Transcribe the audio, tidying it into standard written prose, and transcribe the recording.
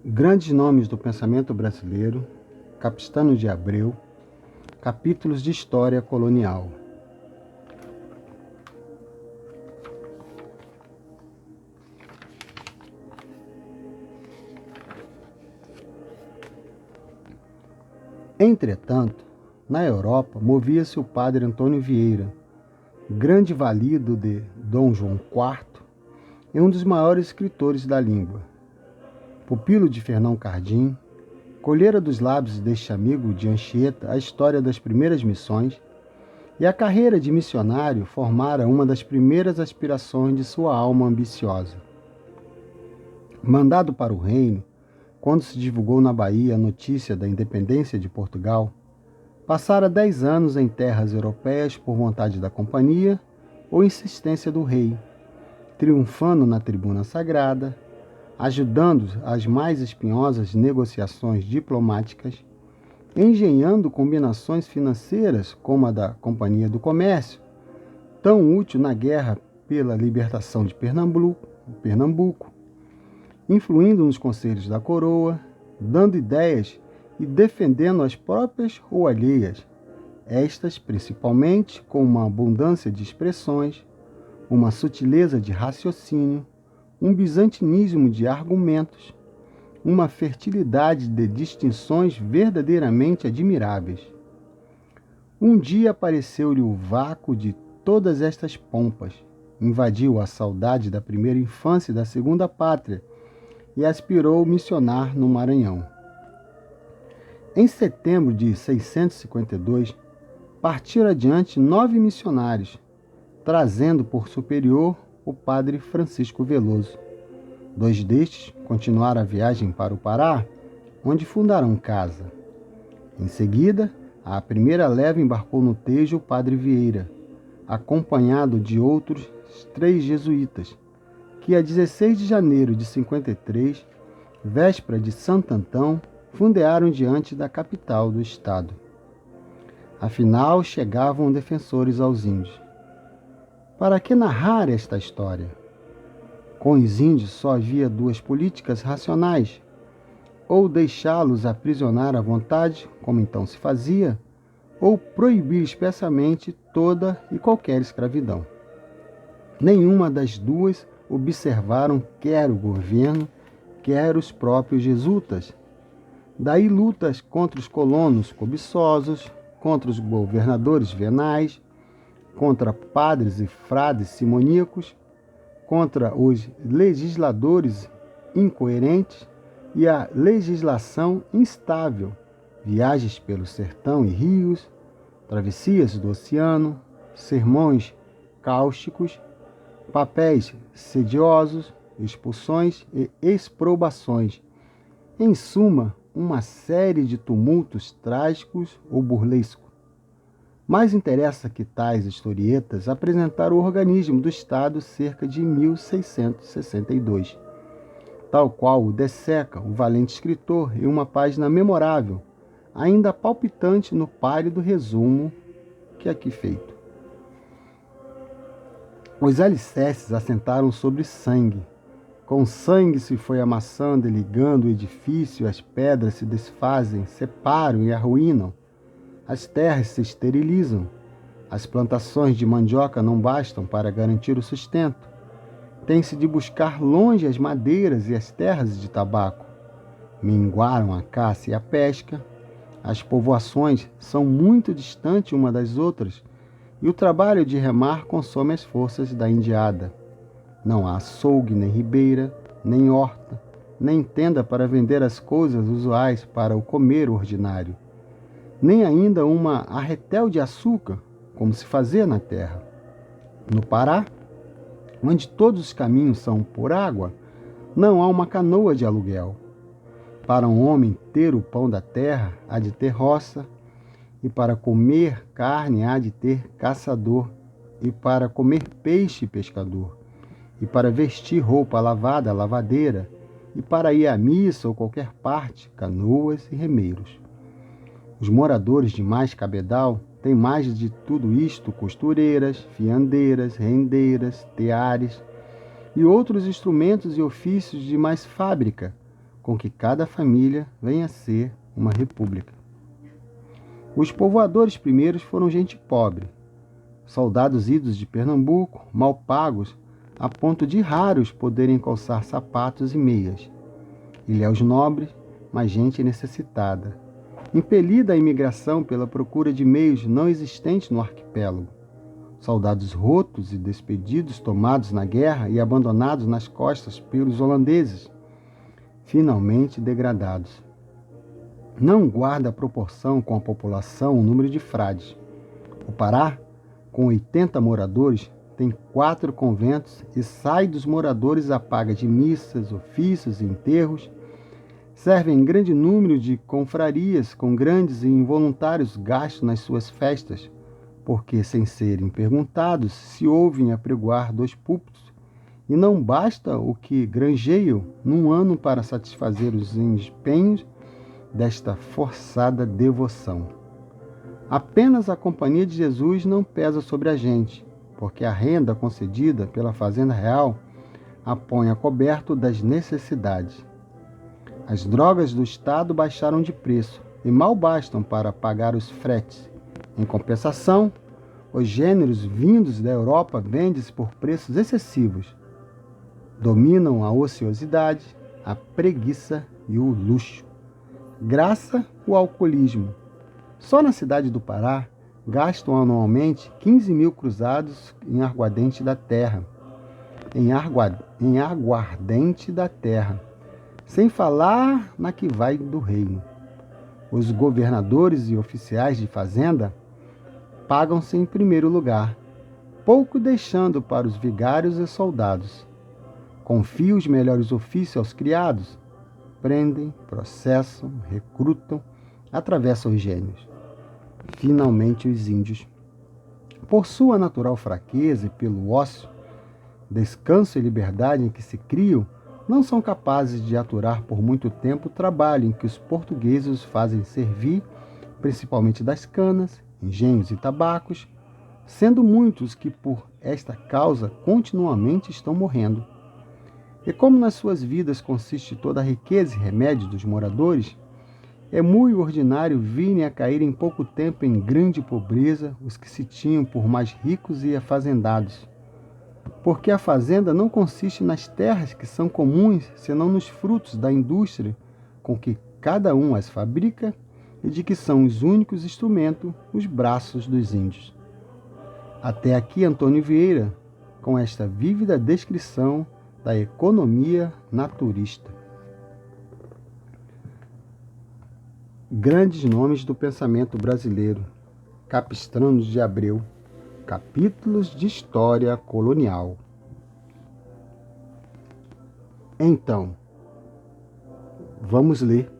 Grandes nomes do pensamento brasileiro, Capistrano de Abreu, capítulos de história colonial. Entretanto, na Europa movia-se o padre Antônio Vieira, grande valido de Dom João IV e um dos maiores escritores da língua. Pupilo de Fernão Cardim, colhera dos lábios deste amigo de Anchieta a história das primeiras missões, e a carreira de missionário formara uma das primeiras aspirações de sua alma ambiciosa. Mandado para o reino, quando se divulgou na Bahia a notícia da independência de Portugal, passara 10 anos em terras europeias por vontade da companhia ou insistência do rei, triunfando na tribuna sagrada, ajudando as mais espinhosas negociações diplomáticas, engenhando combinações financeiras como a da Companhia do Comércio, tão útil na guerra pela libertação de Pernambuco, influindo nos conselhos da coroa, dando ideias e defendendo as próprias ou alheias, estas principalmente com uma abundância de expressões, uma sutileza de raciocínio, um bizantinismo de argumentos, uma fertilidade de distinções verdadeiramente admiráveis. Um dia apareceu-lhe o vácuo de todas estas pompas, invadiu a saudade da primeira infância e da segunda pátria e aspirou missionar no Maranhão. Em setembro de 652, partiram adiante 9 missionários, trazendo por superior o padre Francisco Veloso. 2 destes continuaram a viagem para o Pará, onde fundaram casa. Em seguida, a primeira leva embarcou no Tejo o padre Vieira, acompanhado de outros 3 jesuítas, que a 16 de janeiro de 53, véspera de Santo Antão, fundearam diante da capital do estado. Afinal, chegavam defensores aos índios. Para que narrar esta história? Com os índios só havia 2 políticas racionais: ou deixá-los aprisionar à vontade, como então se fazia, ou proibir expressamente toda e qualquer escravidão. Nenhuma das duas observaram quer o governo, quer os próprios jesuítas. Daí lutas contra os colonos cobiçosos, contra os governadores venais, contra padres e frades simoníacos, contra os legisladores incoerentes e a legislação instável, viagens pelo sertão e rios, travessias do oceano, sermões cáusticos, papéis sediosos, expulsões e exprobações. Em suma, uma série de tumultos trágicos ou burlescos. Mais interessa que tais historietas apresentaram o organismo do Estado cerca de 1662, tal qual o desseca o valente escritor em uma página memorável, ainda palpitante no pálido resumo que aqui feito. Os alicerces assentaram sobre sangue. Com sangue se foi amassando e ligando o edifício, as pedras se desfazem, separam e arruinam. As terras se esterilizam. As plantações de mandioca não bastam para garantir o sustento. Tem-se de buscar longe as madeiras e as terras de tabaco. Minguaram a caça e a pesca. As povoações são muito distantes uma das outras e o trabalho de remar consome as forças da indiada. Não há açougue, nem ribeira, nem horta, nem tenda para vender as coisas usuais para o comer ordinário, nem ainda uma arretel de açúcar, como se fazia na terra. No Pará, onde todos os caminhos são por água, não há uma canoa de aluguel. Para um homem ter o pão da terra, há de ter roça, e para comer carne há de ter caçador, e para comer peixe, pescador, e para vestir roupa lavada, lavadeira, e para ir à missa ou qualquer parte, canoas e remeiros. Os moradores de mais cabedal têm mais de tudo isto costureiras, fiandeiras, rendeiras, teares e outros instrumentos e ofícios de mais fábrica, com que cada família venha a ser uma república. Os povoadores primeiros foram gente pobre, soldados idos de Pernambuco, mal pagos, a ponto de raros poderem calçar sapatos e meias. Ilhéus nobres, mas gente necessitada, impelida à imigração pela procura de meios não existentes no arquipélago. Soldados rotos e despedidos, tomados na guerra e abandonados nas costas pelos holandeses, finalmente degradados. Não guarda proporção com a população o número de frades. O Pará, com 80 moradores, tem 4 conventos e sai dos moradores a paga de missas, ofícios e enterros. Servem grande número de confrarias com grandes e involuntários gastos nas suas festas, porque, sem serem perguntados, se ouvem apregoar 2 púlpitos, e não basta o que granjeiam num ano para satisfazer os empenhos desta forçada devoção. Apenas a companhia de Jesus não pesa sobre a gente, porque a renda concedida pela Fazenda Real a põe a coberto das necessidades. As drogas do Estado baixaram de preço e mal bastam para pagar os fretes. Em compensação, os gêneros vindos da Europa vendem-se por preços excessivos. Dominam a ociosidade, a preguiça e o luxo. Graça o alcoolismo. Só na cidade do Pará gastam anualmente 15 mil cruzados em aguardente da terra. Em aguardente da terra. Sem falar na que vai do reino. Os governadores e oficiais de fazenda pagam-se em primeiro lugar, pouco deixando para os vigários e soldados. Confiam os melhores ofícios aos criados, prendem, processam, recrutam, atravessam os gênios. Finalmente os índios, por sua natural fraqueza e pelo ócio, descanso e liberdade em que se criam, não são capazes de aturar por muito tempo o trabalho em que os portugueses os fazem servir, principalmente das canas, engenhos e tabacos, sendo muitos que por esta causa continuamente estão morrendo. E como nas suas vidas consiste toda a riqueza e remédio dos moradores, é muito ordinário virem a cair em pouco tempo em grande pobreza os que se tinham por mais ricos e afazendados. Porque a fazenda não consiste nas terras que são comuns, senão nos frutos da indústria com que cada um as fabrica e de que são os únicos instrumentos os braços dos índios. Até aqui Antônio Vieira, com esta vívida descrição da economia naturista. Grandes nomes do pensamento brasileiro. Capistrano de Abreu. Capítulos de História Colonial. Então, vamos ler